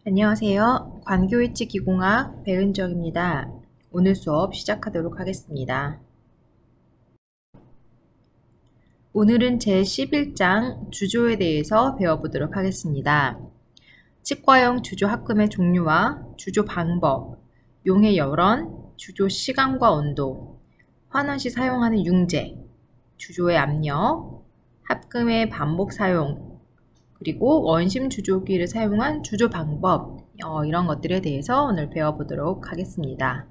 안녕하세요. 관교일치기공학 배은정입니다. 오늘 수업 시작하도록 하겠습니다. 오늘은 제11장 주조에 대해서 배워보도록 하겠습니다. 치과형 주조 합금의 종류와 주조 방법, 용의 열원, 주조 시간과 온도, 환원 시 사용하는 융제, 주조의 압력, 합금의 반복 사용, 그리고 원심 주조기를 사용한 주조 방법, 이런 것들에 대해서 오늘 배워보도록 하겠습니다.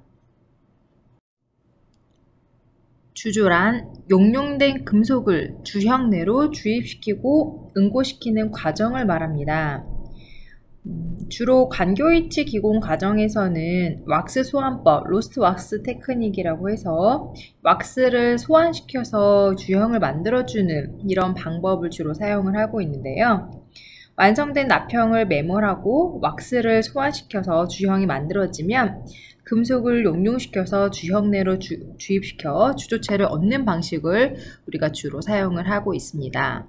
주조란 용융된 금속을 주형 내로 주입시키고 응고시키는 과정을 말합니다. 주로 관교일치 기공 과정에서는 왁스 소환법, 로스트 왁스 테크닉이라고 해서 왁스를 소환시켜서 주형을 만들어주는 이런 방법을 주로 사용을 하고 있는데요. 완성된 납형을 매몰하고 왁스를 소환시켜서 주형이 만들어지면 금속을 용융시켜서 주형 내로 주입시켜 주조체를 얻는 방식을 우리가 주로 사용을 하고 있습니다.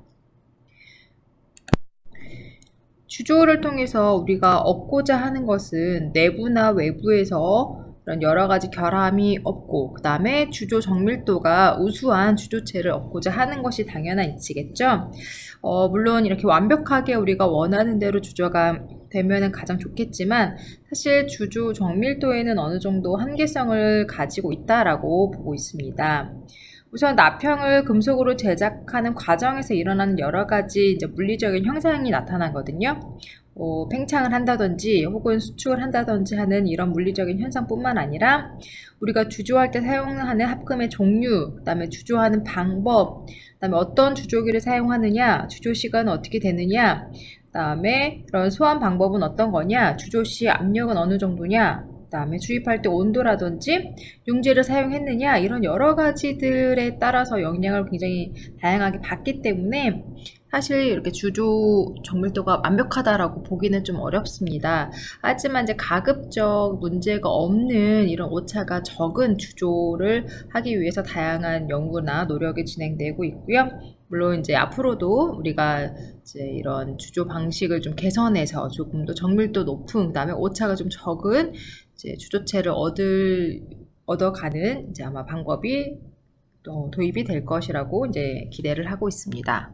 주조를 통해서 우리가 얻고자 하는 것은 내부나 외부에서 이런 여러 가지 결함이 없고, 그 다음에 주조 정밀도가 우수한 주조체를 얻고자 하는 것이 당연한 이치겠죠. 물론 이렇게 완벽하게 우리가 원하는 대로 주조가 되면은 가장 좋겠지만, 사실 주조 정밀도에는 어느 정도 한계성을 가지고 있다라고 보고 있습니다. 우선 납형을 금속으로 제작하는 과정에서 일어나는 여러 가지 이제 물리적인 현상이 나타나거든요. 팽창을 한다든지 혹은 수축을 한다든지 하는 이런 물리적인 현상뿐만 아니라 우리가 주조할 때 사용하는 합금의 종류, 그 다음에 주조하는 방법, 그 다음에 어떤 주조기를 사용하느냐, 주조 시간은 어떻게 되느냐, 그 다음에 그런 소환 방법은 어떤 거냐, 주조 시 압력은 어느 정도냐, 그 다음에 주입할 때 온도라든지 융제를 사용했느냐, 이런 여러 가지들에 따라서 영향을 굉장히 다양하게 받기 때문에 사실 이렇게 주조 정밀도가 완벽하다라고 보기는 좀 어렵습니다. 하지만 이제 가급적 문제가 없는 이런 오차가 적은 주조를 하기 위해서 다양한 연구나 노력이 진행되고 있고요. 물론 이제 앞으로도 우리가 이제 이런 주조 방식을 좀 개선해서 조금 더 정밀도 높은, 그다음에 오차가 좀 적은 이제 주조체를 얻어가는 이제 아마 방법이 또 도입이 될 것이라고 이제 기대를 하고 있습니다.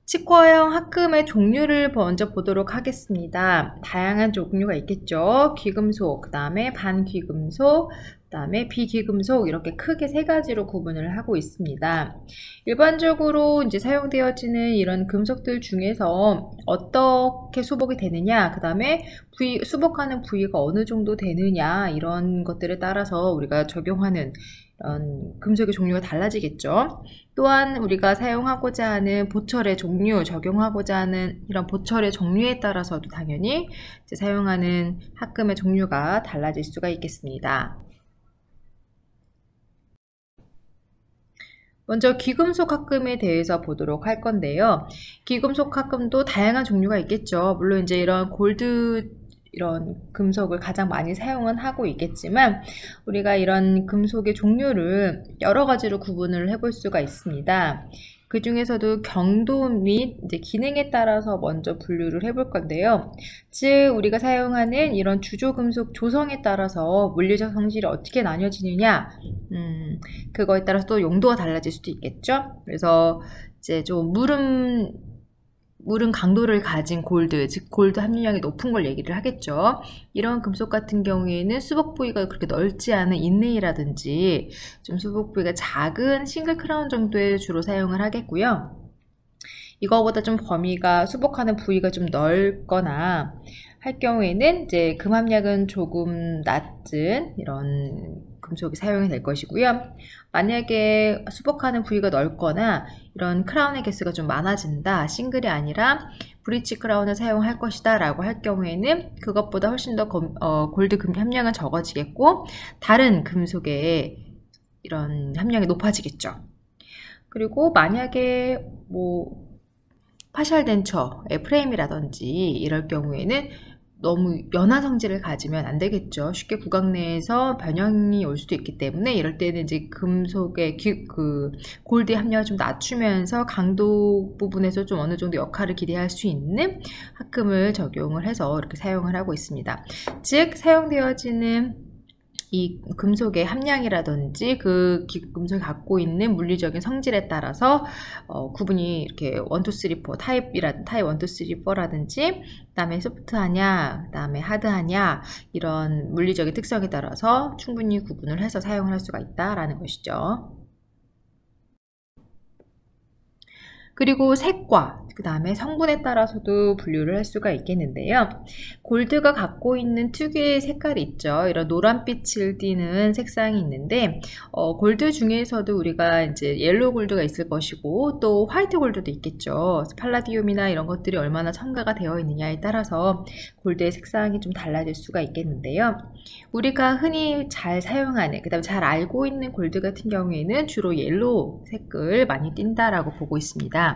치과형 합금의 종류를 먼저 보도록 하겠습니다. 다양한 종류가 있겠죠. 귀금속, 그 다음에 반귀금속, 그 다음에 비귀금속, 이렇게 크게 세 가지로 구분을 하고 있습니다. 일반적으로 이제 사용되어지는 이런 금속들 중에서 어떻게 수복이 되느냐, 그 다음에 수복하는 부위가 어느 정도 되느냐, 이런 것들에 따라서 우리가 적용하는 이런 금속의 종류가 달라지겠죠. 또한 우리가 사용하고자 하는 보철의 종류, 적용하고자 하는 이런 보철의 종류에 따라서도 당연히 이제 사용하는 합금의 종류가 달라질 수가 있겠습니다. 먼저 귀금속 합금에 대해서 보도록 할 건데요. 귀금속 합금도 다양한 종류가 있겠죠. 물론 이제 이런 골드 이런 금속을 가장 많이 사용은 하고 있겠지만 우리가 이런 금속의 종류를 여러 가지로 구분을 해볼 수가 있습니다. 그 중에서도 경도 및 이제 기능에 따라서 먼저 분류를 해볼 건데요. 즉 우리가 사용하는 이런 주조금속 조성에 따라서 물리적 성질이 어떻게 나뉘어지느냐, 그거에 따라서 또 용도가 달라질 수도 있겠죠. 그래서 이제 좀 물은 강도를 가진 골드, 즉 골드 함유량이 높은 걸 얘기를 하겠죠. 이런 금속 같은 경우에는 수복 부위가 그렇게 넓지 않은 인레이라든지 좀 수복 부위가 작은 싱글 크라운 정도에 주로 사용을 하겠고요. 이거보다 좀 범위가 수복하는 부위가 좀 넓거나 할 경우에는 이제 금 함량은 조금 낮은 이런 금속이 사용이 될 것이고요. 만약에 수복하는 부위가 넓거나 이런 크라운의 개수가 좀 많아진다, 싱글이 아니라 브리치 크라운을 사용할 것이다 라고 할 경우에는 그것보다 훨씬 더 골드 금 함량은 적어지겠고 다른 금속의 이런 함량이 높아지겠죠. 그리고 만약에 뭐 파셜 덴처의 프레임이라든지 이럴 경우에는 너무 연한 성질을 가지면 안 되겠죠. 쉽게 구강 내에서 변형이 올 수도 있기 때문에 이럴 때는 이제 금속의 골드의 함량을 좀 낮추면서 강도 부분에서 좀 어느 정도 역할을 기대할 수 있는 합금을 적용을 해서 이렇게 사용을 하고 있습니다. 즉 사용되어지는 이 금속의 함량이라든지 그 금속이 갖고 있는 물리적인 성질에 따라서 구분이 이렇게 1, 2, 3, 4 타입 1, 2, 3, 4라든지 그다음에 소프트하냐, 그다음에 하드하냐 이런 물리적인 특성에 따라서 충분히 구분을 해서 사용을 할 수가 있다라는 것이죠. 그리고 색과 그 다음에 성분에 따라서도 분류를 할 수가 있겠는데요. 골드가 갖고 있는 특유의 색깔이 있죠. 이런 노란빛을 띠는 색상이 있는데 골드 중에서도 우리가 이제 옐로우 골드가 있을 것이고 또 화이트 골드도 있겠죠. 팔라디움이나 이런 것들이 얼마나 첨가가 되어 있느냐에 따라서 골드의 색상이 좀 달라질 수가 있겠는데요. 우리가 흔히 잘 사용하는 그 다음에 잘 알고 있는 골드 같은 경우에는 주로 옐로우 색을 많이 띈다라고 보고 있습니다.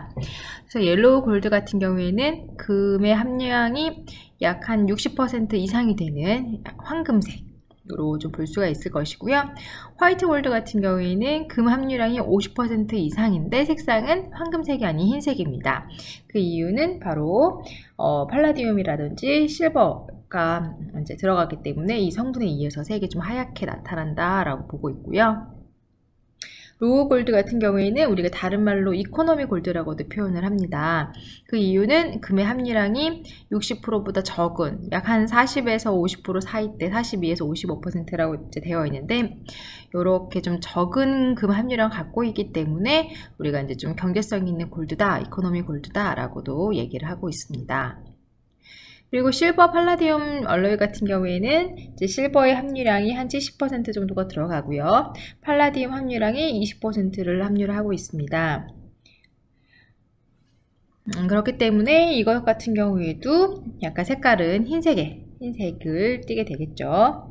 그래서 옐로우 골드 같은 경우에는 금의 함량이 약 한 60% 이상이 되는 황금색으로 좀 볼 수가 있을 것이고요. 화이트 골드 같은 경우에는 금 함유량이 50% 이상인데 색상은 황금색이 아닌 흰색입니다. 그 이유는 바로 팔라디움이라든지 실버가 이제 들어가기 때문에 이 성분에 의해서 색이 좀 하얗게 나타난다라고 보고 있고요. 로우 골드 같은 경우에는 우리가 다른 말로 이코노미 골드라고도 표현을 합니다. 그 이유는 금의 함유량이 60%보다 적은 약 한 40에서 50% 사이대 42에서 55%라고 이제 되어 있는데 이렇게 좀 적은 금 함유량 갖고 있기 때문에 우리가 이제 좀 경제성 있는 골드다, 이코노미 골드다라고도 얘기를 하고 있습니다. 그리고 실버 팔라디움 알로이 같은 경우에는 이제 실버의 함유량이 한 70% 정도가 들어가고요. 팔라디움 함유량이 20%를 함유를 하고 있습니다. 그렇기 때문에 이것 같은 경우에도 약간 색깔은 흰색을 띠게 되겠죠.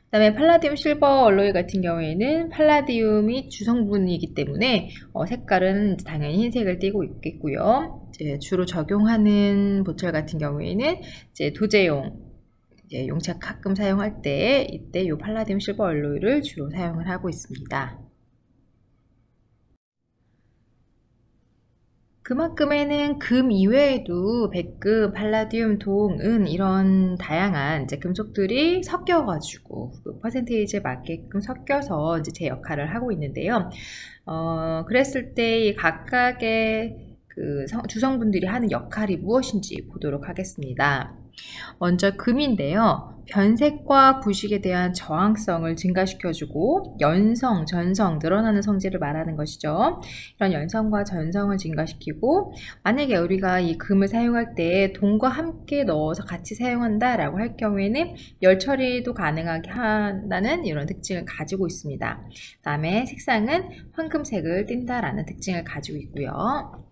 그 다음에 팔라디움 실버 알로이 같은 경우에는 팔라디움이 주성분이기 때문에 색깔은 당연히 흰색을 띠고 있겠고요. 이제 주로 적용하는 보철 같은 경우에는 이제 도제용 용착 가끔 사용할 때 이때 이 팔라디움 실버 알로이를 주로 사용을 하고 있습니다. 그만큼에는 금 이외에도 백금, 팔라디움, 동, 은 이런 다양한 이제 금속들이 섞여가지고 그 퍼센테이지에 맞게끔 섞여서 이제 제 역할을 하고 있는데요. 그랬을 때 각각의 그 주성분들이 하는 역할이 무엇인지 보도록 하겠습니다. 먼저 금인데요. 변색과 부식에 대한 저항성을 증가시켜주고 연성, 전성, 늘어나는 성질을 말하는 것이죠. 이런 연성과 전성을 증가시키고 만약에 우리가 이 금을 사용할 때 동과 함께 넣어서 같이 사용한다라고 할 경우에는 열 처리도 가능하게 한다는 이런 특징을 가지고 있습니다. 그 다음에 색상은 황금색을 띈다라는 특징을 가지고 있고요.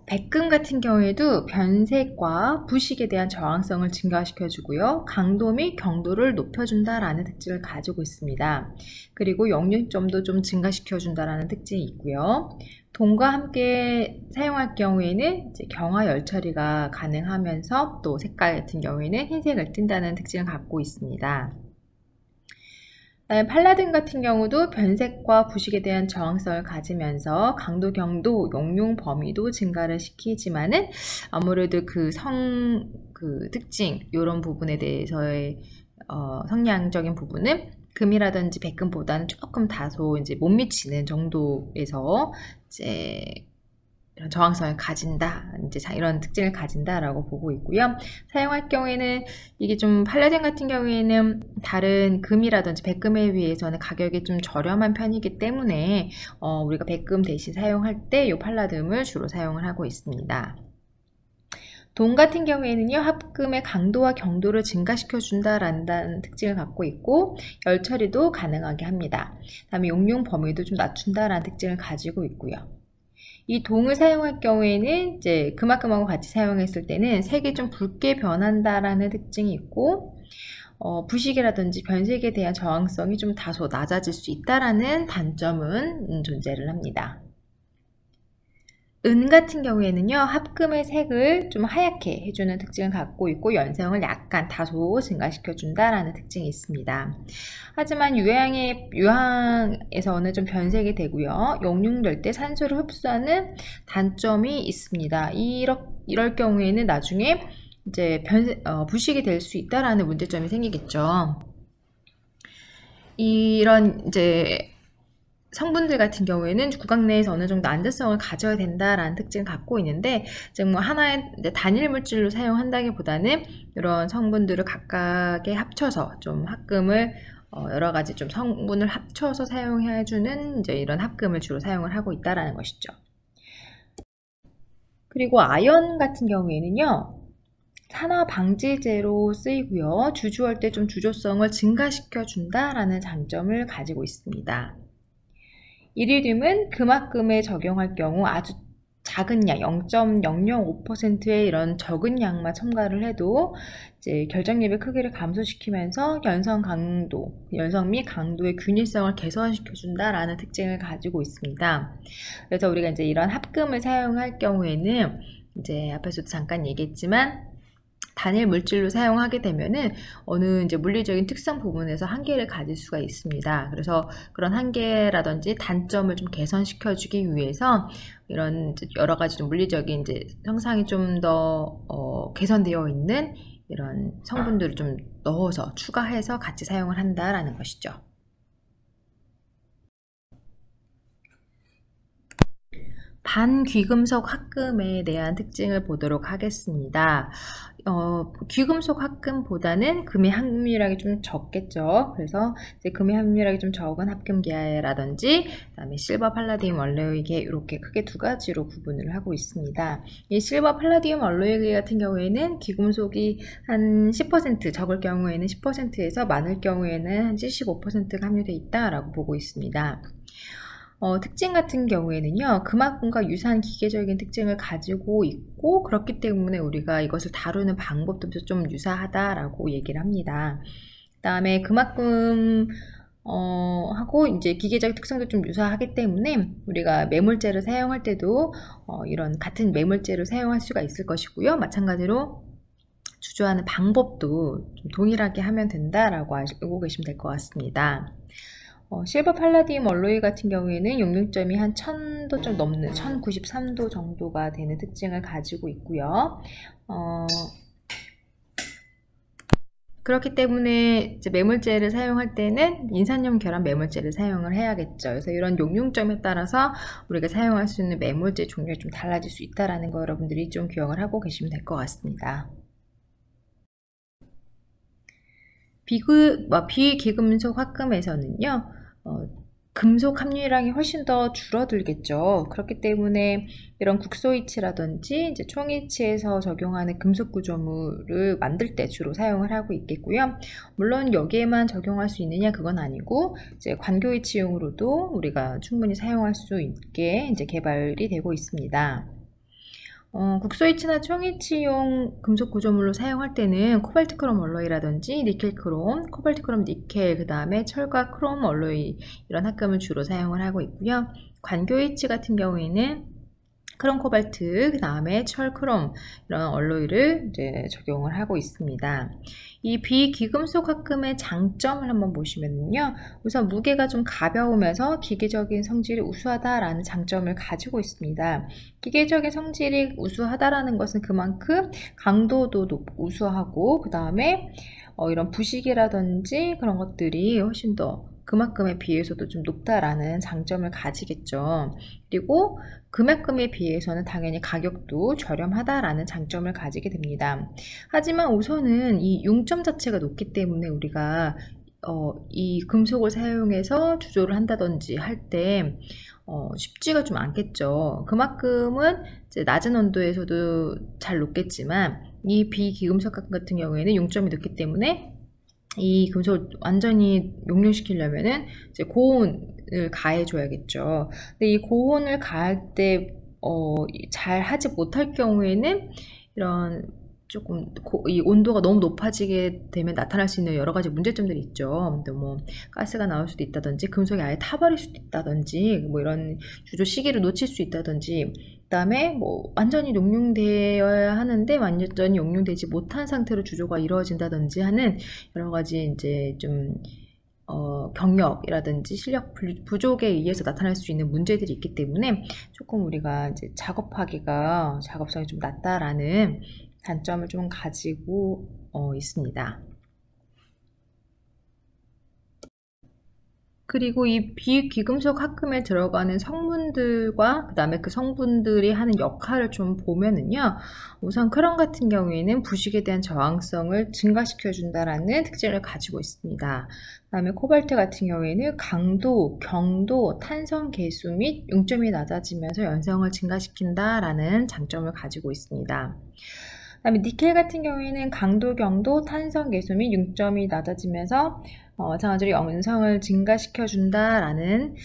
백금 같은 경우에도 변색과 부식에 대한 저항성을 증가시켜주고요. 강도 및 경도를 높여준다라는 특징을 가지고 있습니다. 그리고 역류점도 좀 증가시켜준다라는 특징이 있고요. 동과 함께 사용할 경우에는 이제 경화 열 처리가 가능하면서 또 색깔 같은 경우에는 흰색을 띈다는 특징을 갖고 있습니다. 팔라딘 같은 경우도 변색과 부식에 대한 저항성을 가지면서 강도, 경도, 용융 범위도 증가를 시키지만은 아무래도 그 특징, 이런 부분에 대해서의 성향적인 부분은 금이라든지 백금보다는 조금 다소 이제 못 미치는 정도에서 이제 이런 저항성을 가진다, 이제 이런 특징을 가진다라고 보고 있고요. 사용할 경우에는 이게 좀 팔라딘 같은 경우에는 다른 금이라든지 백금에 비해서는 가격이 좀 저렴한 편이기 때문에 우리가 백금 대신 사용할 때 이 팔라딘을 주로 사용을 하고 있습니다. 동 같은 경우에는요, 합금의 강도와 경도를 증가시켜 준다라는 특징을 갖고 있고 열 처리도 가능하게 합니다. 다음에 용융 범위도 좀 낮춘다라는 특징을 가지고 있고요. 이 동을 사용할 경우에는 이제 그만큼하고 같이 사용했을 때는 색이 좀 붉게 변한다라는 특징이 있고 부식이라든지 변색에 대한 저항성이 좀 다소 낮아질 수 있다라는 단점은 존재를 합니다. 은 같은 경우에는요, 합금의 색을 좀 하얗게 해주는 특징을 갖고 있고 연성을 약간 다소 증가시켜준다라는 특징이 있습니다. 하지만 유황에서는 좀 변색이 되고요, 용융될 때 산소를 흡수하는 단점이 있습니다. 이럴 경우에는 나중에 이제 부식이 될 수 있다라는 문제점이 생기겠죠. 이런 이제 성분들 같은 경우에는 구강 내에서 어느 정도 안전성을 가져야 된다라는 특징을 갖고 있는데, 즉 뭐 하나의 단일 물질로 사용한다기보다는 이런 성분들을 각각에 합쳐서 좀 합금을 여러 가지 좀 성분을 합쳐서 사용해주는 이제 이런 합금을 주로 사용을 하고 있다라는 것이죠. 그리고 아연 같은 경우에는요, 산화 방지제로 쓰이고요, 주조할 때 좀 주조성을 증가시켜 준다라는 장점을 가지고 있습니다. 이리듐은 금합금에 적용할 경우 아주 작은 양, 0.005%의 이런 적은 양만 첨가를 해도 이제 결정립의 크기를 감소시키면서 연성 및 강도의 균일성을 개선시켜준다라는 특징을 가지고 있습니다. 그래서 우리가 이제 이런 합금을 사용할 경우에는 이제 앞에서도 잠깐 얘기했지만 단일 물질로 사용하게 되면은 어느 이제 물리적인 특성 부분에서 한계를 가질 수가 있습니다. 그래서 그런 한계라든지 단점을 좀 개선시켜주기 위해서 이런 여러 가지 좀 물리적인 이제 형상이 좀 더 개선되어 있는 이런 성분들을 좀 넣어서 추가해서 같이 사용을 한다라는 것이죠. 반귀금속 합금에 대한 특징을 보도록 하겠습니다. 귀금속 합금보다는 금의 함유량이 좀 적겠죠. 그래서 이제 금의 함유량이 좀 적은 합금계라든지 그다음에 실버 팔라디움 알로이계 이렇게 크게 두 가지로 구분을 하고 있습니다. 이 실버 팔라디움 알로이계 같은 경우에는 귀금속이 한 10% 적을 경우에는 10%에서 많을 경우에는 한 75%가 함유되어 있다라고 보고 있습니다. 특징 같은 경우에는요, 금합금과 유사한 기계적인 특징을 가지고 있고, 그렇기 때문에 우리가 이것을 다루는 방법도 좀 유사하다라고 얘기를 합니다. 그 다음에 금합금 하고 이제 기계적 특성도 좀 유사하기 때문에 우리가 매물재를 사용할 때도 이런 같은 매물재를 사용할 수가 있을 것이고요. 마찬가지로 주조하는 방법도 좀 동일하게 하면 된다라고 알고 계시면 될 것 같습니다. 실버 팔라디움 알로이 같은 경우에는 용융점이 한 1000도 좀 넘는 1093도 정도가 되는 특징을 가지고 있고요. 그렇기 때문에 이제 매물재를 사용할 때는 인산염 결합 매물재를 사용을 해야겠죠. 그래서 이런 용융점에 따라서 우리가 사용할 수 있는 매물재 종류가 좀 달라질 수 있다는 거 여러분들이 좀 기억을 하고 계시면 될 것 같습니다. 비귀금속 합금에서는요, 금속 함유량이 훨씬 더 줄어들겠죠. 그렇기 때문에 이런 국소이치라든지 이제 총이치에서 적용하는 금속 구조물을 만들 때 주로 사용을 하고 있겠고요. 물론 여기에만 적용할 수 있느냐 그건 아니고 이제 관교이치용으로도 우리가 충분히 사용할 수 있게 이제 개발이 되고 있습니다. 국소이치나 총이치용 금속 구조물로 사용할 때는 코발트 크롬 알로이라든지 니켈 크롬, 코발트 크롬 니켈, 그 다음에 철과 크롬 알로이 이런 합금을 주로 사용을 하고 있고요. 관교이치 같은 경우에는 크롬 코발트, 그 다음에 철 크롬 이런 알로이를 이제 적용을 하고 있습니다. 이 비귀금속 합금의 장점을 한번 보시면요, 우선 무게가 좀 가벼우면서 기계적인 성질이 우수하다라는 장점을 가지고 있습니다. 기계적인 성질이 우수하다라는 것은 그만큼 강도도 우수하고 그 다음에 이런 부식이라든지 그런 것들이 훨씬 더 금합금에 비해서도 좀 높다라는 장점을 가지겠죠. 그리고 금합금에 비해서는 당연히 가격도 저렴하다라는 장점을 가지게 됩니다. 하지만 우선은 이 융점 자체가 높기 때문에 우리가 이 금속을 사용해서 주조를 한다든지 할 때 쉽지가 좀 않겠죠. 그만큼은 이제 낮은 온도에서도 잘 녹겠지만 이 비귀금속 같은 경우에는 융점이 높기 때문에 이 금속을 완전히 용융시키려면은 이제 고온을 가해줘야겠죠. 근데 이 고온을 가할 때 잘 하지 못할 경우에는 이런 조금 이 온도가 너무 높아지게 되면 나타날 수 있는 여러 가지 문제점들이 있죠. 뭐 가스가 나올 수도 있다든지 금속이 아예 타버릴 수도 있다든지 뭐 이런 주조 시기를 놓칠 수 있다든지 그다음에 뭐 완전히 용융되어야 하는데 완전히 용융되지 못한 상태로 주조가 이루어진다든지 하는 여러 가지 이제 좀 경력이라든지 실력 부족에 의해서 나타날 수 있는 문제들이 있기 때문에 조금 우리가 이제 작업하기가 작업성이 좀 낮다라는 단점을 좀 가지고 있습니다. 그리고 이 비귀금속 합금에 들어가는 성분들과 그 다음에 그 성분들이 하는 역할을 좀 보면은요, 우선 크롬 같은 경우에는 부식에 대한 저항성을 증가시켜 준다라는 특징을 가지고 있습니다. 그 다음에 코발트 같은 경우에는 강도, 경도, 탄성 계수 및 융점이 낮아지면서 연성을 증가시킨다라는 장점을 가지고 있습니다. 그다음에 니켈 같은 경우에는 강도, 경도, 탄성 계수 및 융점이 낮아지면서 마찬가지로 연성을 증가시켜 준다라는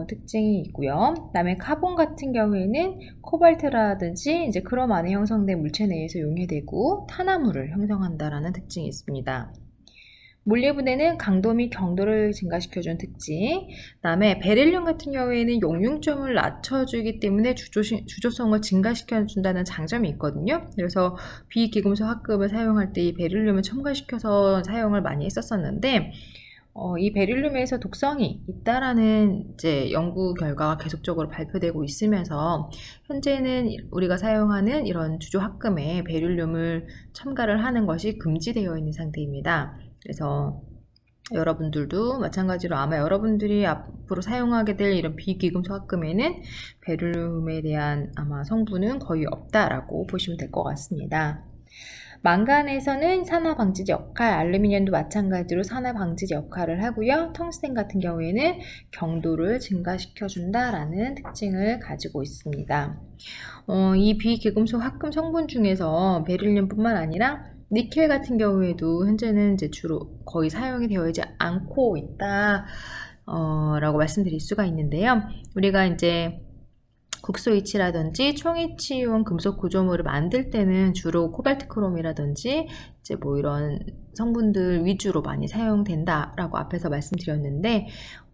특징이 있고요. 그다음에 카본 같은 경우에는 코발트라든지 이제 크롬 안에 형성된 물체 내에서 용해되고 탄화물을 형성한다라는 특징이 있습니다. 몰리브덴은 강도 및 경도를 증가시켜주는 특징. 그다음에 베릴륨 같은 경우에는 용융점을 낮춰주기 때문에 주조성을 증가시켜준다는 장점이 있거든요. 그래서 비귀금속 합금을 사용할 때 이 베릴륨을 첨가시켜서 사용을 많이 했었었는데, 이 베릴륨에서 독성이 있다라는 이제 연구 결과가 계속적으로 발표되고 있으면서 현재는 우리가 사용하는 이런 주조 합금에 베릴륨을 첨가를 하는 것이 금지되어 있는 상태입니다. 그래서 여러분들도 마찬가지로 아마 여러분들이 앞으로 사용하게 될 이런 비귀금속 합금에는 베릴륨에 대한 아마 성분은 거의 없다라고 보시면 될 것 같습니다. 망간에서는 산화 방지제 역할, 알루미늄도 마찬가지로 산화 방지제 역할을 하고요. 텅스텐 같은 경우에는 경도를 증가시켜 준다라는 특징을 가지고 있습니다. 이 비귀금속 합금 성분 중에서 베릴륨뿐만 아니라 니켈 같은 경우에도 현재는 이제 주로 거의 사용이 되어 있지 않고 있다 라고 말씀드릴 수가 있는데요. 우리가 이제 국소이치라든지 총이치용 금속 구조물을 만들 때는 주로 코발트 크롬이라든지 이제 뭐 이런 성분들 위주로 많이 사용된다라고 앞에서 말씀드렸는데,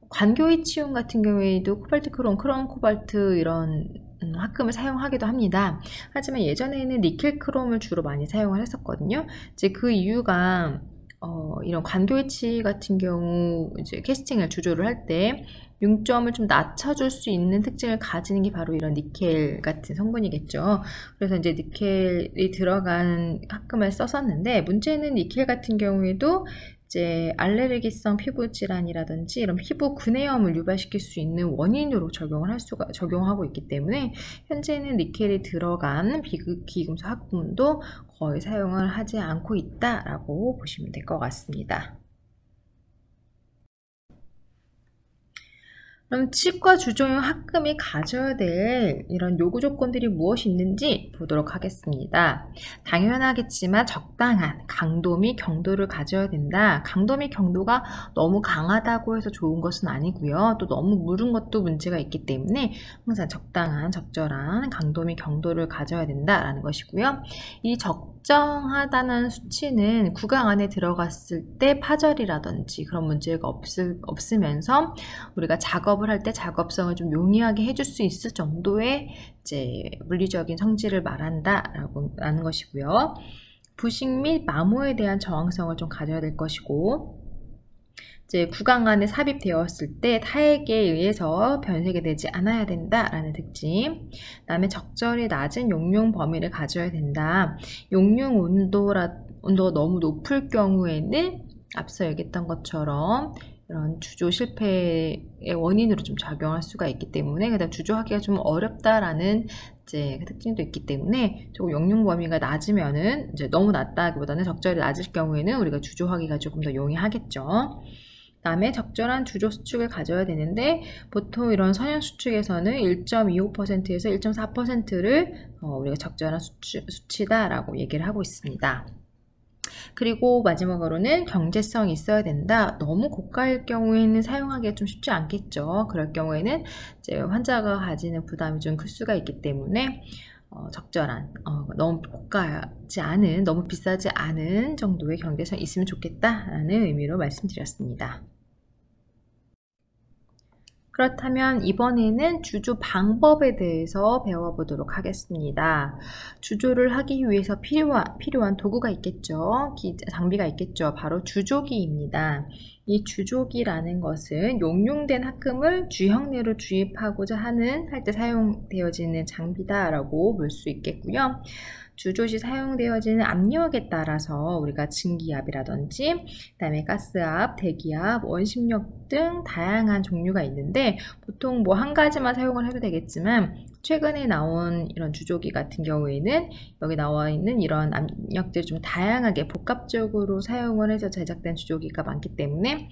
관교이치용 같은 경우에도 코발트 크롬, 크롬 코발트 이런 합금을 사용하기도 합니다. 하지만 예전에는 니켈 크롬을 주로 많이 사용을 했었거든요. 이제 그 이유가 이런 관교이치 같은 경우 이제 캐스팅을 주조를 할 때 융점을 좀 낮춰줄 수 있는 특징을 가지는 게 바로 이런 니켈 같은 성분이겠죠. 그래서 이제 니켈이 들어간 합금을 썼었는데, 문제는 니켈 같은 경우에도 이제 알레르기성 피부 질환이라든지 이런 피부 근해염을 유발시킬 수 있는 원인으로 적용하고 있기 때문에 현재는 니켈이 들어간 비귀금속 합금도 거의 사용을 하지 않고 있다라고 보시면 될 것 같습니다. 그럼 치과 주조용 합금이 가져야 될 이런 요구 조건들이 무엇이 있는지 보도록 하겠습니다. 당연하겠지만 적당한 강도 및 경도를 가져야 된다. 강도 및 경도가 너무 강하다고 해서 좋은 것은 아니고요. 또 너무 무른 것도 문제가 있기 때문에 항상 적당한 적절한 강도 및 경도를 가져야 된다라는 것이고요. 이 적정하다는 수치는 구강 안에 들어갔을 때 파절이라든지 그런 문제가 없으면서 우리가 작업을 할 때 작업성을 좀 용이하게 해줄 수 있을 정도의 이제 물리적인 성질을 말한다라고 하는 것이고요. 부식 및 마모에 대한 저항성을 좀 가져야 될 것이고, 이제 구강 안에 삽입되었을 때 타액에 의해서 변색이 되지 않아야 된다라는 특징. 그다음에 적절히 낮은 용융 범위를 가져야 된다. 용융 온도가 너무 높을 경우에는 앞서 얘기했던 것처럼 이런 주조 실패의 원인으로 좀 작용할 수가 있기 때문에, 그다음 주조하기가 좀 어렵다라는 이제 특징도 있기 때문에 조금 용융 범위가 낮으면은 이제 너무 낮다기보다는 적절히 낮을 경우에는 우리가 주조하기가 조금 더 용이하겠죠. 그다음에 적절한 주조 수축을 가져야 되는데, 보통 이런 선형 수축에서는 1.25%에서 1.4%를 우리가 적절한 수치다라고 얘기를 하고 있습니다. 그리고 마지막으로는 경제성이 있어야 된다. 너무 고가일 경우에는 사용하기가 좀 쉽지 않겠죠. 그럴 경우에는 이제 환자가 가지는 부담이 좀 클 수가 있기 때문에 적절한 너무 고가지 않은, 너무 비싸지 않은 정도의 경제성이 있으면 좋겠다라는 의미로 말씀드렸습니다. 그렇다면 이번에는 주조 방법에 대해서 배워보도록 하겠습니다. 주조를 하기 위해서 필요한 도구가 있겠죠. 장비가 있겠죠. 바로 주조기입니다. 이 주조기라는 것은 용융된 합금을 주형내로 주입하고자 할 때 사용되어지는 장비다라고 볼 수 있겠고요. 주조 시 사용되어지는 압력에 따라서 우리가 증기압이라든지 그다음에 가스압, 대기압, 원심력 등 다양한 종류가 있는데 보통 뭐 한 가지만 사용을 해도 되겠지만 최근에 나온 이런 주조기 같은 경우에는 여기 나와 있는 이런 압력들을 좀 다양하게 복합적으로 사용을 해서 제작된 주조기가 많기 때문에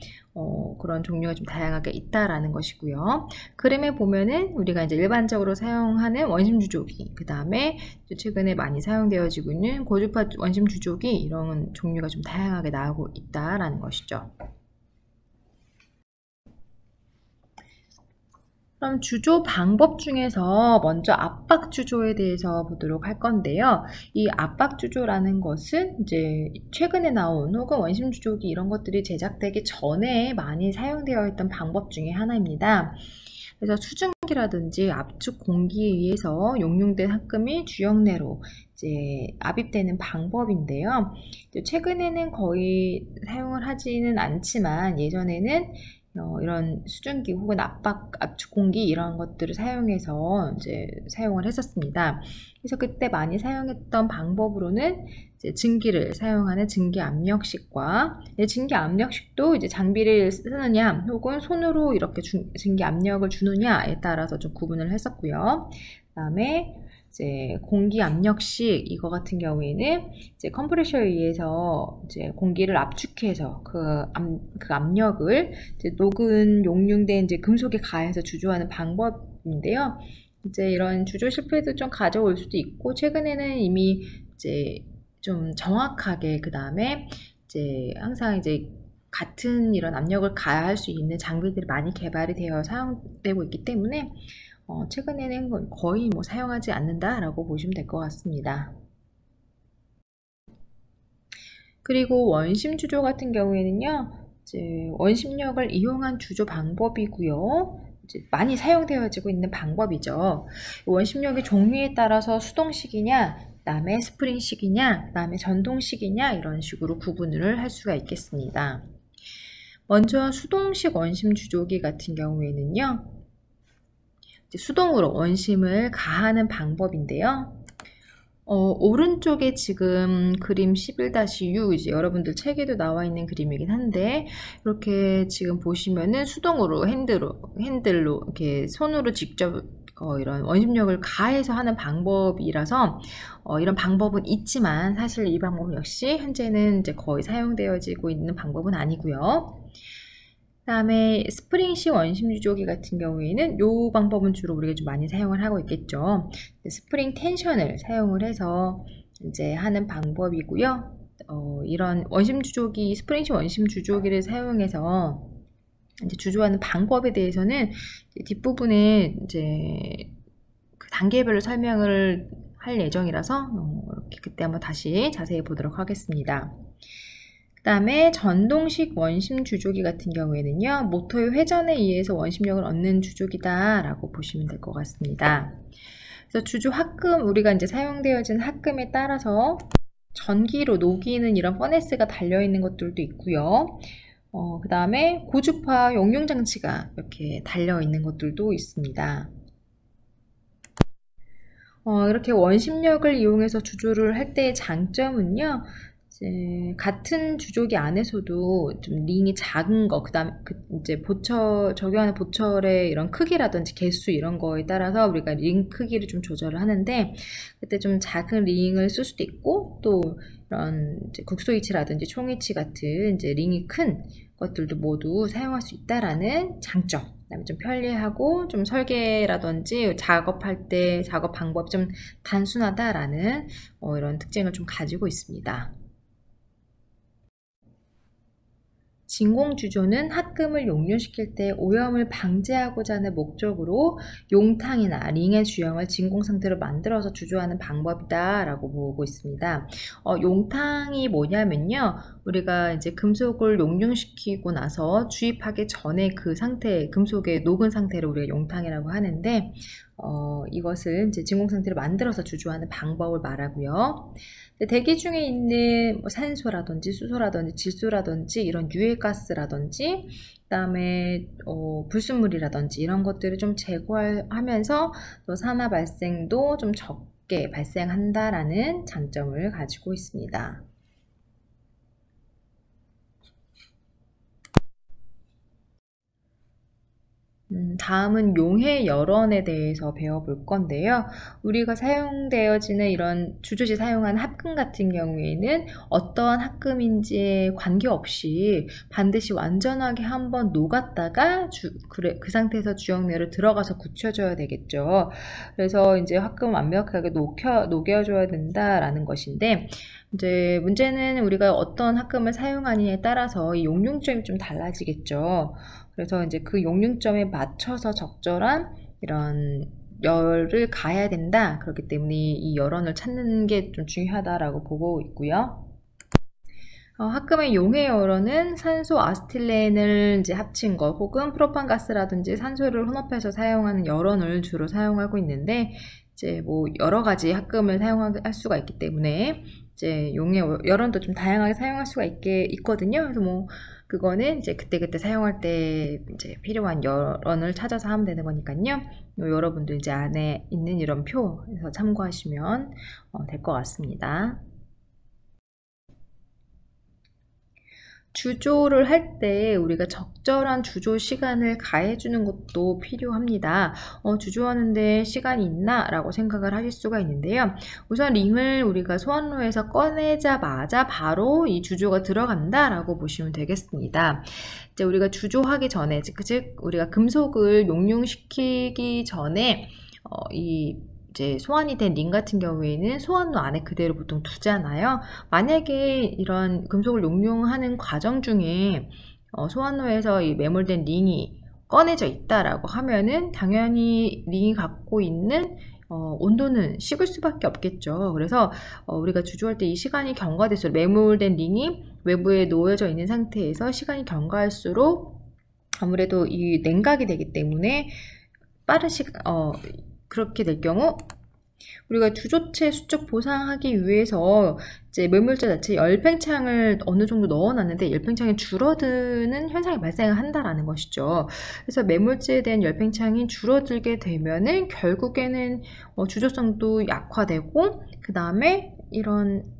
그런 종류가 좀 다양하게 있다라는 것이고요. 그림에 보면은 우리가 이제 일반적으로 사용하는 원심 주조기, 그 다음에 최근에 많이 사용되어지고 있는 고주파 원심 주조기 이런 종류가 좀 다양하게 나오고 있다라는 것이죠. 그럼 주조 방법 중에서 먼저 압박 주조에 대해서 보도록 할 건데요. 이 압박 주조라는 것은 이제 최근에 나온 혹은 원심 주조기 이런 것들이 제작되기 전에 많이 사용되어 있던 방법 중에 하나입니다. 그래서 수증기라든지 압축 공기에 의해서 용융된 합금이 주역내로 이제 압입되는 방법인데요. 최근에는 거의 사용을 하지는 않지만 예전에는 이런 수증기 혹은 압축 공기 이런 것들을 사용해서 이제 사용을 했었습니다. 그래서 그때 많이 사용했던 방법으로는 이제 증기를 사용하는 증기 압력식과 증기 압력식도 이제 장비를 쓰느냐 혹은 손으로 이렇게 증기 압력을 주느냐에 따라서 좀 구분을 했었고요. 그다음에 이제 공기 압력식 이거 같은 경우에는 이제 컴프레셔에 의해서 이제 공기를 압축해서 그 압력을 이제 녹은 용융된 이제 금속에 가해서 주조하는 방법인데요. 이제 이런 주조 실패도 좀 가져올 수도 있고 최근에는 이미 이제 좀 정확하게 그 다음에 이제 항상 이제 같은 이런 압력을 가할 수 있는 장비들이 많이 개발이 되어 사용되고 있기 때문에 최근에는 거의 뭐 사용하지 않는다라고 보시면 될 것 같습니다. 그리고 원심 주조 같은 경우에는요, 이제 원심력을 이용한 주조 방법이고요. 이제 많이 사용되어지고 있는 방법이죠. 원심력의 종류에 따라서 수동식이냐, 그다음에 스프링식이냐, 그다음에 전동식이냐 이런 식으로 구분을 할 수가 있겠습니다. 먼저 수동식 원심 주조기 같은 경우에는요. 수동으로 원심을 가하는 방법인데요. 오른쪽에 지금 그림 11-6 이제 여러분들 책에도 나와 있는 그림이긴 한데 이렇게 지금 보시면은 수동으로 핸들로 이렇게 손으로 직접 이런 원심력을 가해서 하는 방법이라서 이런 방법은 있지만 사실 이 방법 역시 현재는 이제 거의 사용되어지고 있는 방법은 아니고요. 그 다음에 스프링식 원심 주조기 같은 경우에는 이 방법은 주로 우리가 좀 많이 사용을 하고 있겠죠. 스프링 텐션을 사용을 해서 이제 하는 방법이고요. 이런 원심 주조기, 스프링식 원심 주조기를 사용해서 이제 주조하는 방법에 대해서는 뒷부분에 이제 그 단계별로 설명을 할 예정이라서 이렇게 그때 한번 다시 자세히 보도록 하겠습니다. 그 다음에 전동식 원심 주조기 같은 경우에는요, 모터의 회전에 의해서 원심력을 얻는 주조기다 라고 보시면 될 것 같습니다. 그래서 주조 합금, 우리가 이제 사용되어진 합금에 따라서 전기로 녹이는 이런 퍼네스가 달려있는 것들도 있고요. 그 다음에 고주파 용융 장치가 이렇게 달려있는 것들도 있습니다. 이렇게 원심력을 이용해서 주조를 할 때의 장점은요, 이제 같은 주조기 안에서도 좀 링이 작은 거, 그다음에 이제 적용하는 보철의 이런 크기라든지 개수 이런 거에 따라서 우리가 링 크기를 좀 조절을 하는데 그때 좀 작은 링을 쓸 수도 있고 또 이런 이제 국소이치라든지 총이치 같은 이제 링이 큰 것들도 모두 사용할 수 있다라는 장점. 그다음에 좀 편리하고 좀 설계라든지 작업할 때 작업 방법이 좀 단순하다라는 이런 특징을 좀 가지고 있습니다. 진공주조는 합금을 용융시킬 때 오염을 방지하고자 하는 목적으로 용탕이나 링의 주형을 진공 상태로 만들어서 주조하는 방법이다 라고 보고 있습니다. 용탕이 뭐냐면요, 우리가 이제 금속을 용융시키고 나서 주입하기 전에 그 상태, 금속의 녹은 상태를 우리가 용탕이라고 하는데, 이것을 이제 진공 상태로 만들어서 주조하는 방법을 말하고요. 대기 중에 있는 뭐 산소라든지 수소라든지 질소라든지 이런 유해가스라든지 그다음에 불순물이라든지 이런 것들을 좀 제거하면서 또 산화 발생도 좀 적게 발생한다라는 장점을 가지고 있습니다. 다음은 용해 열원에 대해서 배워볼 건데요. 우리가 사용되어지는 이런 주조시 사용하는 합금 같은 경우에는 어떠한 합금인지에 관계없이 반드시 완전하게 한번 녹았다가 그 상태에서 주역내로 들어가서 굳혀줘야 되겠죠. 그래서 이제 합금을 완벽하게 녹여줘야 된다라는 것인데, 이제 문제는 우리가 어떤 합금을 사용하느냐에 따라서 이 용융점이 좀 달라지겠죠. 그래서 이제 그 용융점에 맞춰서 적절한 이런 열을 가해야 된다. 그렇기 때문에 이 열원을 찾는 게 좀 중요하다라고 보고 있고요. 합금의 용해 열원은 산소 아세틸렌을 이제 합친 것 혹은 프로판가스라든지 산소를 혼합해서 사용하는 열원을 주로 사용하고 있는데, 이제 뭐 여러 가지 합금을 사용할 수가 있기 때문에 이제 용해 열원도 좀 다양하게 사용할 수가 있거든요. 그래서 뭐 그거는 이제 그때그때 사용할 때 이제 필요한 열원을 찾아서 하면 되는 거니까요. 여러분들 이제 안에 있는 이런 표에서 참고하시면 될 것 같습니다. 주조를 할 때 우리가 적절한 주조 시간을 가해주는 것도 필요합니다. 주조하는데 시간이 있나? 라고 생각을 하실 수가 있는데요. 우선 링을 우리가 소환로에서 꺼내자마자 바로 이 주조가 들어간다 라고 보시면 되겠습니다. 이제 우리가 주조하기 전에, 즉 우리가 금속을 용융시키기 전에 이제 소환이 된 링 같은 경우에는 소환로 안에 그대로 보통 두잖아요. 만약에 이런 금속을 용융하는 과정 중에 소환로에서 이 매몰된 링이 꺼내져 있다라고 하면은 당연히 링이 갖고 있는 온도는 식을 수밖에 없겠죠. 그래서 우리가 주조할 때 이 시간이 경과될수록 매몰된 링이 외부에 놓여져 있는 상태에서 시간이 경과할수록 아무래도 이 냉각이 되기 때문에 빠른 시간 그렇게 될 경우 우리가 주조체 수축 보상하기 위해서 이제 매몰자 자체 열팽창을 어느 정도 넣어놨는데 열팽창이 줄어드는 현상이 발생한다라는 것이죠. 그래서 매몰체에 대한 열팽창이 줄어들게 되면은 결국에는 주조성도 약화되고 그 다음에 이런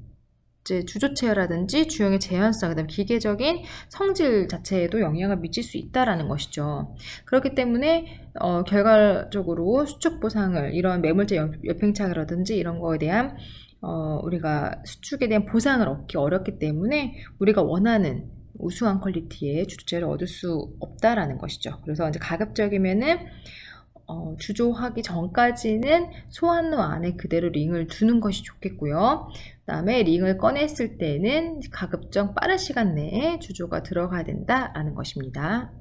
이제 주조체라든지 주형의 재현성, 그다음 기계적인 성질 자체에도 영향을 미칠 수 있다라는 것이죠. 그렇기 때문에 결과적으로 수축 보상을 이런 매몰제 열팽창이라든지 이런 거에 대한 우리가 수축에 대한 보상을 얻기 어렵기 때문에 우리가 원하는 우수한 퀄리티의 주조체를 얻을 수 없다라는 것이죠. 그래서 이제 가급적이면은 주조하기 전까지는 소환로 안에 그대로 링을 두는 것이 좋겠고요. 그 다음에 링을 꺼냈을 때는 가급적 빠른 시간 내에 주조가 들어가야 된다라는 것입니다.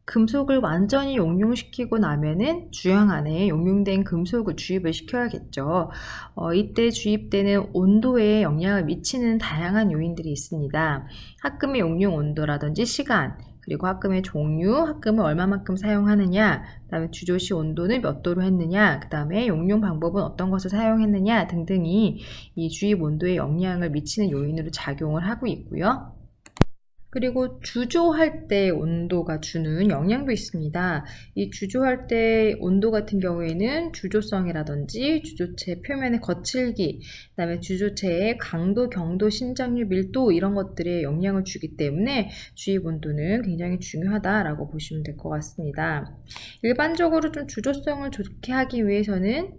금속을 완전히 용융시키고 나면은 주형 안에 용융된 금속을 주입을 시켜야겠죠. 이때 주입되는 온도에 영향을 미치는 다양한 요인들이 있습니다. 합금의 용융 온도라든지 시간, 그리고 합금의 종류, 합금을 얼마만큼 사용하느냐, 그 다음에 주조시 온도는 몇 도로 했느냐, 그 다음에 용융 방법은 어떤 것을 사용했느냐 등등이 이 주입 온도에 영향을 미치는 요인으로 작용을 하고 있고요. 그리고 주조할 때 온도가 주는 영향도 있습니다. 이 주조할 때 온도 같은 경우에는 주조성이라든지 주조체 표면의 거칠기, 그 다음에 주조체의 강도, 경도, 신장률, 밀도 이런 것들에 영향을 주기 때문에 주입 온도는 굉장히 중요하다라고 보시면 될 것 같습니다. 일반적으로 좀 주조성을 좋게 하기 위해서는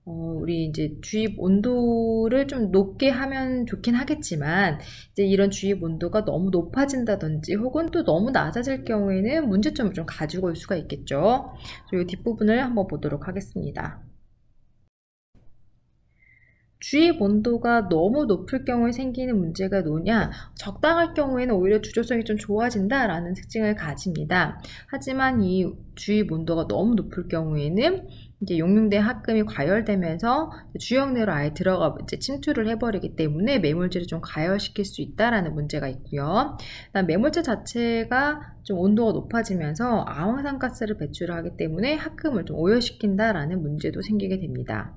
우리 이제 주입 온도를 좀 높게 하면 좋긴 하겠지만, 이제 이런 주입 온도가 너무 높아진다든지 혹은 또 너무 낮아질 경우에는 문제점을 좀 가지고 올 수가 있겠죠. 이 뒷부분을 한번 보도록 하겠습니다. 주입 온도가 너무 높을 경우에 생기는 문제가 뭐냐? 적당할 경우에는 오히려 주조성이 좀 좋아진다라는 특징을 가집니다. 하지만 이 주입 온도가 너무 높을 경우에는 이제 용융대 합금이 과열되면서 주역 내로 아예 들어가 이제 침투를 해버리기 때문에 매몰제를 좀 가열시킬 수 있다라는 문제가 있고요. 그다음 매몰제 자체가 좀 온도가 높아지면서 아황산가스를 배출하기 때문에 합금을 좀 오염시킨다라는 문제도 생기게 됩니다.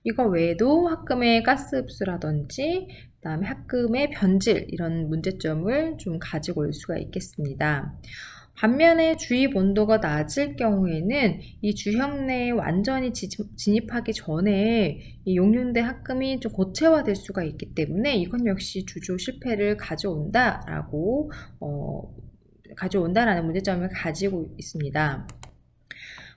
이거 외에도 합금의 가스 흡수라든지 그다음에 합금의 변질 이런 문제점을 좀 가지고 올 수가 있겠습니다. 반면에 주입 온도가 낮을 경우에는 이 주역 내에 완전히 진입하기 전에 이 용융대 합금이 좀 고체화될 수가 있기 때문에 이건 역시 주조 실패를 가져온다라는 문제점을 가지고 있습니다.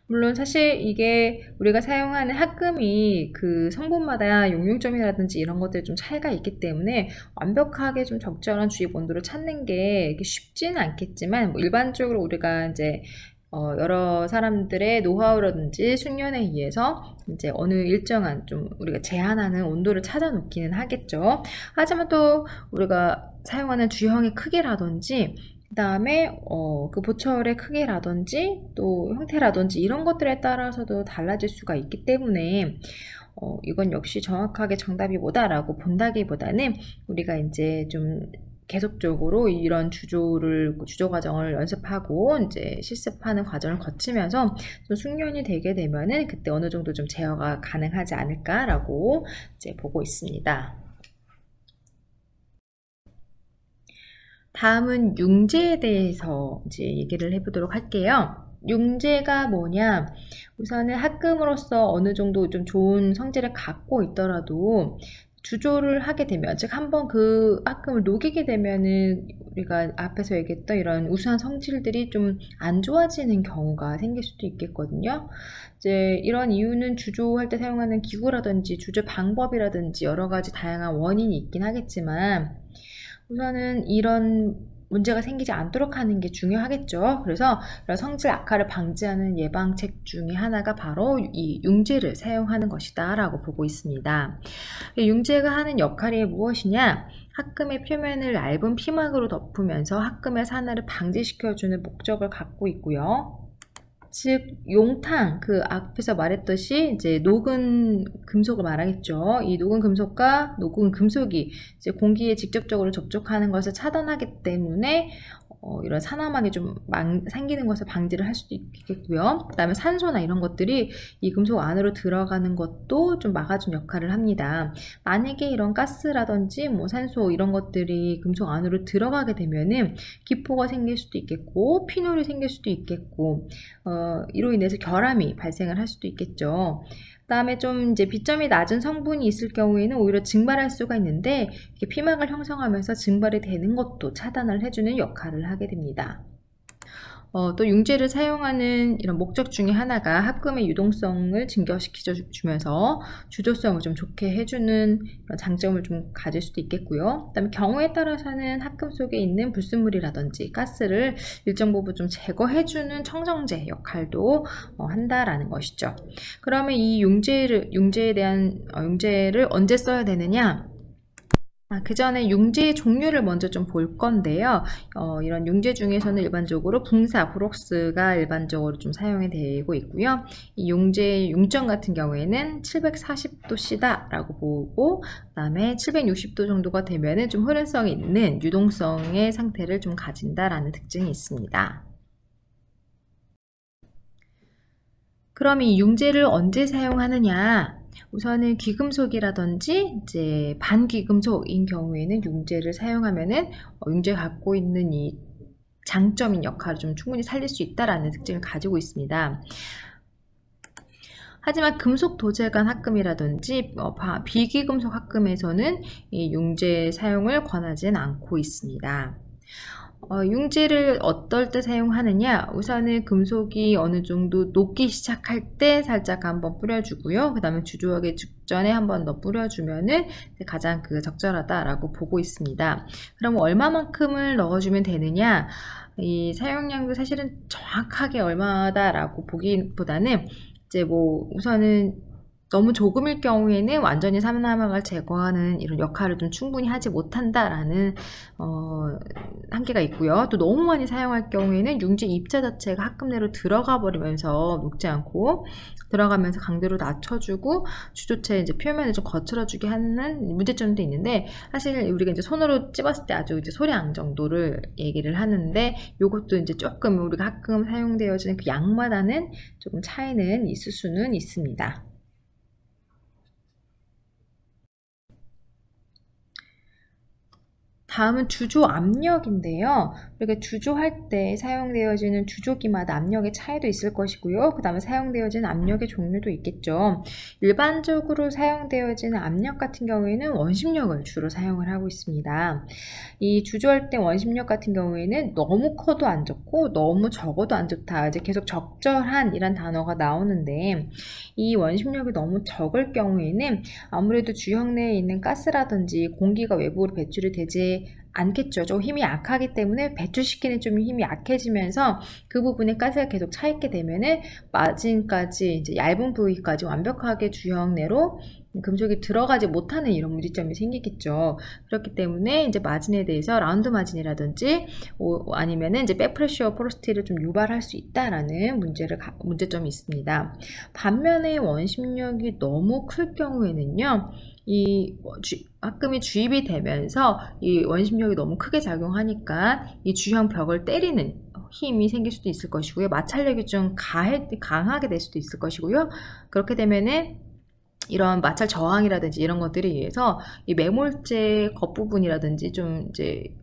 물론 사실 이게 우리가 사용하는 합금이 그 성분마다 용융점이라든지 이런 것들이 좀 차이가 있기 때문에 완벽하게 좀 적절한 주입 온도를 찾는 게 쉽지는 않겠지만 뭐 일반적으로 우리가 이제 여러 사람들의 노하우라든지 숙련에 의해서 이제 어느 일정한 좀 우리가 제한하는 온도를 찾아 놓기는 하겠죠. 하지만 또 우리가 사용하는 주형의 크기라든지 그 다음에 그 보철의 크기라든지 또 형태라든지 이런 것들에 따라서도 달라질 수가 있기 때문에 이건 역시 정확하게 정답이 뭐다라고 본다기보다는 우리가 이제 좀 계속적으로 이런 주조 과정을 연습하고 이제 실습하는 과정을 거치면서 좀 숙련이 되게 되면은 그때 어느 정도 좀 제어가 가능하지 않을까라고 이제 보고 있습니다. 다음은 융제에 대해서 이제 얘기를 해보도록 할게요. 융제가 뭐냐? 우선은 합금으로서 어느 정도 좀 좋은 성질을 갖고 있더라도 주조를 하게 되면, 즉 한번 그 합금을 녹이게 되면은 우리가 앞에서 얘기했던 이런 우수한 성질들이 좀 안 좋아지는 경우가 생길 수도 있겠거든요. 이제 이런 이유는 주조할 때 사용하는 기구라든지 주조 방법이라든지 여러 가지 다양한 원인이 있긴 하겠지만 우선은 이런 문제가 생기지 않도록 하는 게 중요하겠죠. 그래서 이런 성질 악화를 방지하는 예방책 중에 하나가 바로 이 융제를 사용하는 것이다 라고 보고 있습니다. 융제가 하는 역할이 무엇이냐? 합금의 표면을 얇은 피막으로 덮으면서 합금의 산화를 방지시켜주는 목적을 갖고 있고요. 즉 용탕 그 앞에서 말했듯이 이제 녹은 금속을 말하겠죠. 이 녹은 금속과 녹은 금속이 이제 공기에 직접적으로 접촉하는 것을 차단하기 때문에 이런 산화막이 좀 생기는 것을 방지를 할 수도 있겠고요. 그 다음에 산소나 이런 것들이 이 금속 안으로 들어가는 것도 좀 막아준 역할을 합니다. 만약에 이런 가스라든지 뭐 산소 이런 것들이 금속 안으로 들어가게 되면은 기포가 생길 수도 있겠고 피놀이 생길 수도 있겠고 이로 인해서 결함이 발생을 할 수도 있겠죠. 그 다음에 좀 이제 비점이 낮은 성분이 있을 경우에는 오히려 증발할 수가 있는데 피막을 형성하면서 증발이 되는 것도 차단을 해주는 역할을 하게 됩니다. 또 융제를 사용하는 이런 목적 중에 하나가 합금의 유동성을 증가시켜주면서 주조성을 좀 좋게 해주는 이런 장점을 좀 가질 수도 있겠고요. 그다음에 경우에 따라서는 합금 속에 있는 불순물이라든지 가스를 일정 부분 좀 제거해주는 청정제 역할도 한다라는 것이죠. 그러면 이 융제를 언제 써야 되느냐? 그 전에 융제 종류를 먼저 좀 볼 건데요. 이런 융제 중에서는 일반적으로 붕사, 브록스가 일반적으로 좀 사용이 되고 있고요. 이 융제 융점 같은 경우에는 740도씨다 라고 보고 그 다음에 760도 정도가 되면은 좀 흐른성이 있는 유동성의 상태를 좀 가진다라는 특징이 있습니다. 그럼 이 융제를 언제 사용하느냐? 우선은 귀금속이라든지 이제 반귀금속인 경우에는 융제를 사용하면은 융제가 갖고 있는 이 장점인 역할을 좀 충분히 살릴 수 있다라는 특징을 가지고 있습니다. 하지만 금속 도제관 합금이라든지 비귀금속 합금에서는 이 융제 사용을 권하지는 않고 있습니다. 융제를 어떨 때 사용하느냐? 우선은 금속이 어느 정도 녹기 시작할 때 살짝 한번 뿌려주고요. 그 다음에 주조하기 직전에 한번 더 뿌려주면은 가장 적절하다라고 보고 있습니다. 그럼 얼마만큼을 넣어주면 되느냐? 이 사용량도 사실은 정확하게 얼마다라고 보기보다는 이제 뭐 우선은 너무 조금일 경우에는 완전히 삼남막을 제거하는 이런 역할을 좀 충분히 하지 못한다라는 한계가 있고요. 또 너무 많이 사용할 경우에는 융제 입자 자체가 합금 내로 들어가 버리면서 녹지 않고 들어가면서 강도를 낮춰주고 주조체 이제 표면을 좀 거칠어주게 하는 문제점도 있는데, 사실 우리가 이제 손으로 찝었을 때 아주 이제 소량 정도를 얘기를 하는데, 요것도 이제 조금 우리가 합금 사용되어지는 그 양마다는 조금 차이는 있을 수는 있습니다. 다음은 주조 압력인데요. 우리가 주조할 때 사용되어지는 주조기마다 압력의 차이도 있을 것이고요. 그 다음에 사용되어지는 압력의 종류도 있겠죠. 일반적으로 사용되어지는 압력 같은 경우에는 원심력을 주로 사용을 하고 있습니다. 이 주조할 때 원심력 같은 경우에는 너무 커도 안 좋고 너무 적어도 안 좋다. 이제 계속 적절한 이란 단어가 나오는데, 이 원심력이 너무 적을 경우에는 아무래도 주형 내에 있는 가스라든지 공기가 외부로 배출이 되지 않겠죠. 좀 힘이 약하기 때문에 배출시키는 좀 힘이 약해지면서 그 부분에 가스가 계속 차 있게 되면은 마진까지 이제 얇은 부위까지 완벽하게 주형 내로 금속이 들어가지 못하는 이런 문제점이 생기겠죠. 그렇기 때문에 이제 마진에 대해서 라운드 마진이라든지 아니면은 이제 백프레셔 포로시티를 좀 유발할 수 있다라는 문제점이 있습니다. 반면에 원심력이 너무 클 경우에는요, 이 합금이 주입이 되면서 이 원심력이 너무 크게 작용하니까 이 주형 벽을 때리는 힘이 생길 수도 있을 것이고요. 마찰력이 좀 강하게 될 수도 있을 것이고요. 그렇게 되면은 이런 마찰 저항이라든지 이런 것들에 의해서 이 매몰재 겉부분이라든지 좀 이제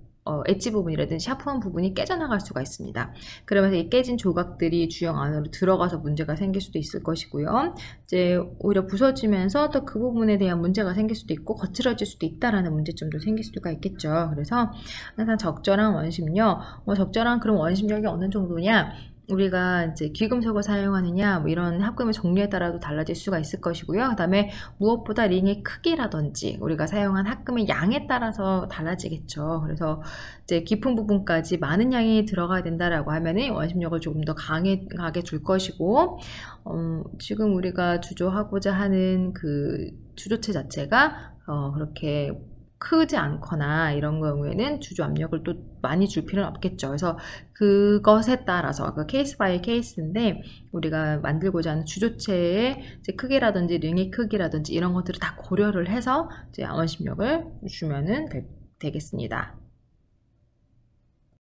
엣지 부분이라든지 샤프한 부분이 깨져나갈 수가 있습니다. 그러면서 이 깨진 조각들이 주형 안으로 들어가서 문제가 생길 수도 있을 것이고요. 이제 오히려 부서지면서 또 그 부분에 대한 문제가 생길 수도 있고 거칠어질 수도 있다라는 문제점도 생길 수가 있겠죠. 그래서 항상 적절한 원심력, 적절한 그런 원심력이 어느 정도냐, 우리가 이제 귀금속을 사용하느냐 뭐 이런 합금의 종류에 따라도 달라질 수가 있을 것이고요. 그 다음에 무엇보다 링의 크기라든지 우리가 사용한 합금의 양에 따라서 달라지겠죠. 그래서 이제 깊은 부분까지 많은 양이 들어가야 된다라고 하면은 원심력을 조금 더 강하게 줄 것이고, 지금 우리가 주조하고자 하는 그 주조체 자체가 그렇게 크지 않거나 이런 경우에는 주조 압력을 또 많이 줄 필요는 없겠죠. 그래서 그것에 따라서 그 케이스 바이 케이스인데, 우리가 만들고자 하는 주조체의 이제 크기라든지 링의 크기라든지 이런 것들을 다 고려를 해서 이제 원심력을 주면은 되겠습니다.